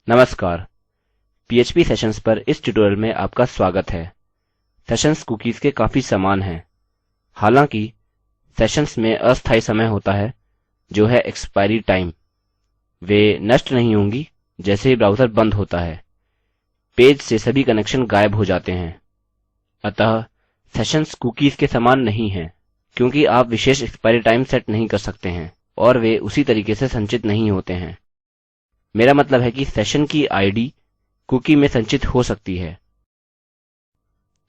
नमस्कार, PHP sessions पर इस ट्यूटोरियल में आपका स्वागत है। सेशंस कुकीज़ के काफी समान हैं। हालांकि सेशंस में अस्थायी समय होता है जो है एक्सपायरी टाइम। वे नष्ट नहीं होंगी जैसे ही ब्राउज़र बंद होता है। पेज से सभी कनेक्शन गायब हो जाते हैं। अतः सेशंस कुकीज़ के समान नहीं हैं क्योंकि आप विशेष एक्सपायरी टाइम सेट नहीं कर सकते हैं और वे उसी तरीके से संचित नहीं होते हैं। मेरा मतलब है कि सेशन की आईडी कुकी में संचित हो सकती है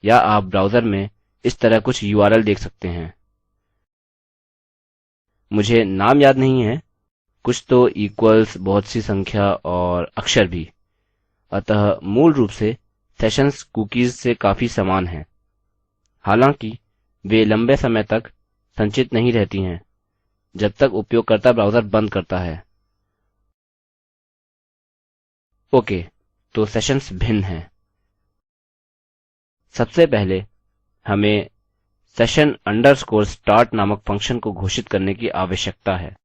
या आप ब्राउज़र में इस तरह कुछ URL देख सकते हैं। मुझे नाम याद नहीं है, कुछ तो इक्वल्स, बहुत सी संख्या और अक्षर भी। अतः मूल रूप से सेशंस कुकीज़ से काफी समान हैं। हालांकि वे लंबे समय तक संचित नहीं रहती हैं जब तक उपयोगकर्ता ब्राउज़र बंद करता है। ओके, तो सेशंस भिन्न हैं। सबसे पहले हमें session _ नामक फंक्शन को घोषित करने की आवश्यकता है।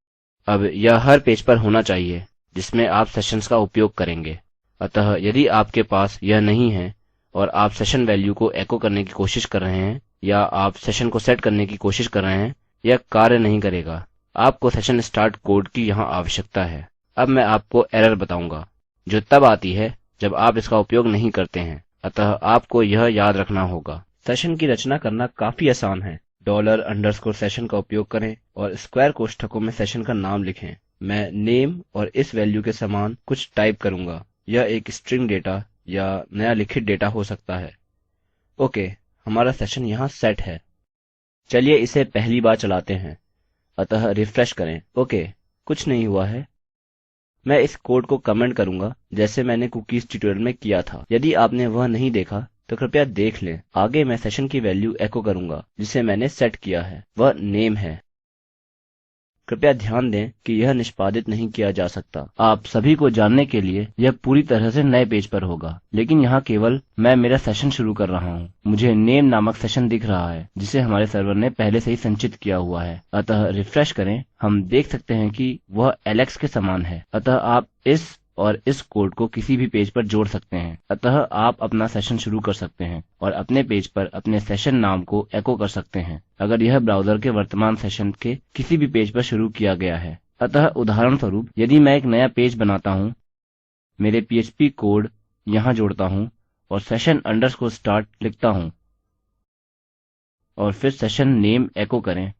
अब यह हर पेज पर होना चाहिए जिसमें आप सेशंस का उपयोग करेंगे। अतः यदि आपके पास यह नहीं है और आप सेशन वैल्यू को एको करने की कोशिश कर रहे हैं या आप सेशन को सेट करने की कोशिश कर रहे हैं, यह कार्य नहीं करेगा। आपको सेशन स्टार्ट कोड की यहाँ आवश्यकता है। अब मैं आपको एरर बताऊंगा जो तब आती है जब आप इसका उपयोग नहीं करते हैं। अतः आपको यह याद रखना होगा। सेशन की रचना करना काफी आसान है। $_ का उपयोग करें और स्क्वायर कोष्ठकों में सेशन का नाम लिखें। मैं नेम और इस वैल्यू के समान कुछ टाइप करूंगा। यह एक स्ट्रिंग डेटा या नया लिखित डेटा हो सकता है। ओके, हमारा सेशन यहाँ सेट है। चलिए इसे पहली बार चलाते हैं। अतः रिफ्रेश करें। ओके, कुछ नहीं हुआ है। मैं इस कोड को कमेंट करूंगा जैसे मैंने कुकीज़ ट्यूटोरियल में किया था। यदि आपने वह नहीं देखा तो कृपया देख लें। आगे मैं सेशन की वैल्यू एको करूंगा जिसे मैंने सेट किया है, वह नेम है। कृपया ध्यान दें कि यह निष्पादित नहीं किया जा सकता। आप सभी को जानने के लिए यह पूरी तरह से नए पेज पर होगा, लेकिन यहाँ केवल मैं मेरा सेशन शुरू कर रहा हूँ। मुझे नेम नामक सेशन दिख रहा है जिसे हमारे सर्वर ने पहले से ही संचित किया हुआ है। अतः रिफ्रेश करें। हम देख सकते हैं कि वह एलेक्स के समान है। अतः आप इस और इस कोड को किसी भी पेज पर जोड़ सकते हैं। अतः आप अपना सेशन शुरू कर सकते हैं और अपने पेज पर अपने सेशन नाम को एको कर सकते हैं अगर यह ब्राउज़र के वर्तमान सेशन के किसी भी पेज पर शुरू किया गया है। अतः उदाहरणस्वरूप यदि मैं एक नया पेज बनाता हूँ, मेरे PHP कोड यहाँ जोड़ता हूँ और session _ लिखता हूँ और फिर सेशन नेम एको करें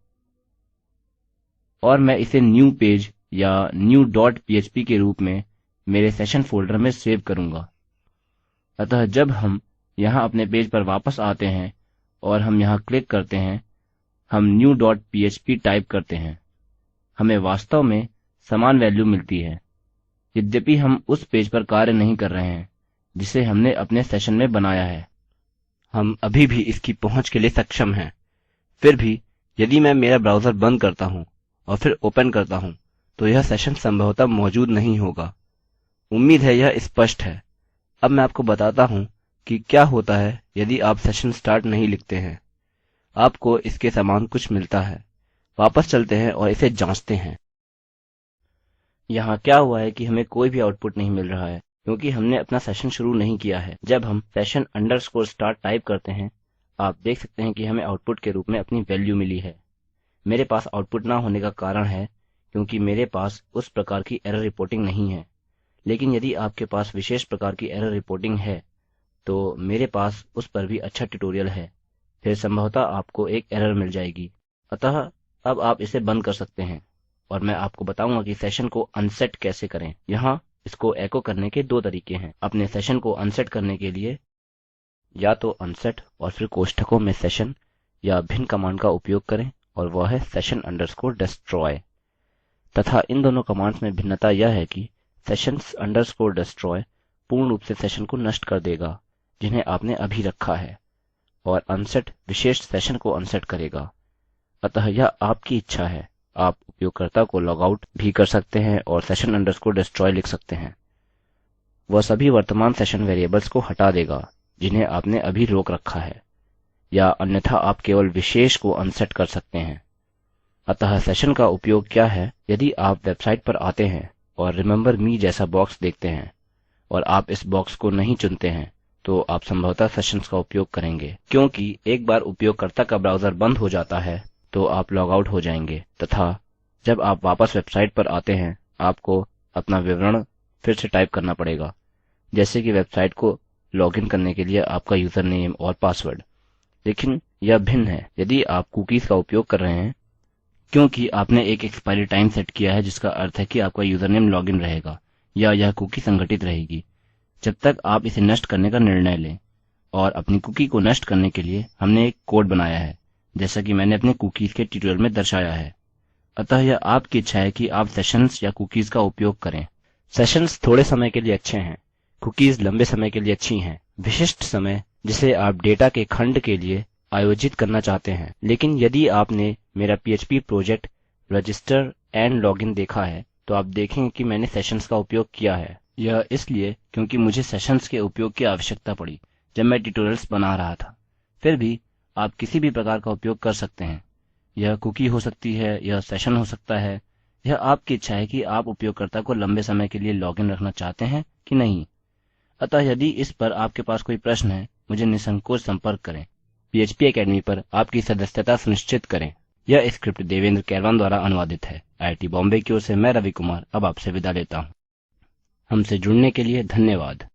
और मैं इसे न्यू पेज या new.php के रूप में मेरे सेशन फोल्डर में सेव करूँगा। अतः जब हम यहाँ अपने पेज पर वापस आते हैं और हम यहाँ क्लिक करते हैं, हम new.php टाइप करते हैं, हमें वास्तव में समान वैल्यू मिलती है, यद्यपि हम उस पेज पर कार्य नहीं कर रहे हैं जिसे हमने अपने सेशन में बनाया है। हम अभी भी इसकी पहुँच के लिए सक्षम हैं। फिर भी यदि मैं मेरा ब्राउज़र बंद करता हूँ और फिर ओपन करता हूँ तो यह सेशन संभवतः मौजूद नहीं होगा। उम्मीद है यह स्पष्ट है। अब मैं आपको बताता हूँ कि क्या होता है यदि आप सेशन स्टार्ट नहीं लिखते हैं। आपको इसके समान कुछ मिलता है। वापस चलते हैं और इसे जांचते हैं। यहाँ क्या हुआ है कि हमें कोई भी आउटपुट नहीं मिल रहा है क्योंकि हमने अपना सेशन शुरू नहीं किया है। जब हम session _ टाइप करते हैं, आप देख सकते हैं कि हमें आउटपुट के रूप में अपनी वैल्यू मिली है। मेरे पास आउटपुट ना होने का कारण है क्योंकि मेरे पास उस प्रकार की एरर रिपोर्टिंग नहीं है। लेकिन यदि आपके पास विशेष प्रकार की एरर रिपोर्टिंग है तो मेरे पास उस पर भी अच्छा ट्यूटोरियल है। फिर संभवतः आपको एक एरर मिल जाएगी। अतः अब आप इसे बंद कर सकते हैं और मैं आपको बताऊंगा कि सेशन को अनसेट कैसे करें। यहाँ इसको एको करने के दो तरीके हैं। अपने सेशन को अनसेट करने के लिए या तो अनसेट और फिर कोष्ठकों में सेशन या भिन्न कमांड का उपयोग करें और वह है session _ destroy। तथा इन दोनों कमांड्स में भिन्नता यह है कि session _ destroy पूर्ण रूप से सेशन को नष्ट कर देगा जिन्हें आपने अभी रखा है और अनसेट विशेष सेशन को अनसेट करेगा। अतः यह आपकी इच्छा है। आप उपयोगकर्ता को लॉग आउट भी कर सकते हैं और session _ destroy लिख सकते हैं। वह सभी वर्तमान सेशन वेरिएबल्स को हटा देगा जिन्हें आपने अभी रोक रखा है, या अन्यथा आप केवल विशेष को अनसेट कर सकते हैं। अतः सेशन का उपयोग क्या है? यदि आप वेबसाइट पर आते हैं और रिमेंबर मी जैसा बॉक्स देखते हैं और आप इस बॉक्स को नहीं चुनते हैं तो आप संभवतः सेशंस का उपयोग करेंगे, क्योंकि एक बार उपयोगकर्ता का ब्राउज़र बंद हो जाता है तो आप लॉग आउट हो जाएंगे तथा जब आप वापस वेबसाइट पर आते हैं आपको अपना विवरण फिर से टाइप करना पड़ेगा, जैसे कि वेबसाइट को लॉगिन करने के लिए आपका यूजर नेम और पासवर्ड। लेकिन यह भिन्न है यदि आप कुकीज़ का उपयोग कर रहे हैं, क्योंकि आपने एक एक्सपायरी टाइम सेट किया है जिसका अर्थ है कि आपका यूजरनेम लॉगिन रहेगा या यह कुकी संगठित रहेगी जब तक आप इसे नष्ट करने का निर्णय लें। और अपनी कुकी को नष्ट करने के लिए हमने एक कोड बनाया है, जैसा कि मैंने अपने कुकीज़ के ट्यूटोरियल में दर्शाया है। अतः यह आपकी इच्छा है कि आप सेशंस या कुकीज़ का उपयोग करें। सेशंस थोड़े समय के लिए अच्छे हैं, कुकीज़ लंबे समय के लिए अच्छी हैं, विशिष्ट समय जिसे आप डेटा के खंड के लिए आयोजित करना चाहते हैं। लेकिन यदि आपने मेरा PHP project register and login देखा है तो आप देखेंगे कि मैंने सेशंस का उपयोग किया है। यह इसलिए क्योंकि मुझे सेशंस के उपयोग की आवश्यकता पड़ी जब मैं ट्यूटोरियल्स बना रहा था। फिर भी आप किसी भी प्रकार का उपयोग कर सकते हैं। यह कुकी हो सकती है, यह सेशन हो सकता है। यह आपकी इच्छा है कि आप उपयोगकर्ता को लंबे समय के लिए लॉगिन रखना चाहते हैं कि नहीं। अतः यदि इस पर आपके पास कोई प्रश्न है मुझे निसंकोच संपर्क करें। PHP Academy पर आपकी सदस्यता सुनिश्चित करें। यह स्क्रिप्ट देवेंद्र कैरवान द्वारा अनुवादित है। IIT बॉम्बे की ओर से मैं रवि कुमार अब आपसे विदा लेता हूँ। हमसे जुड़ने के लिए धन्यवाद।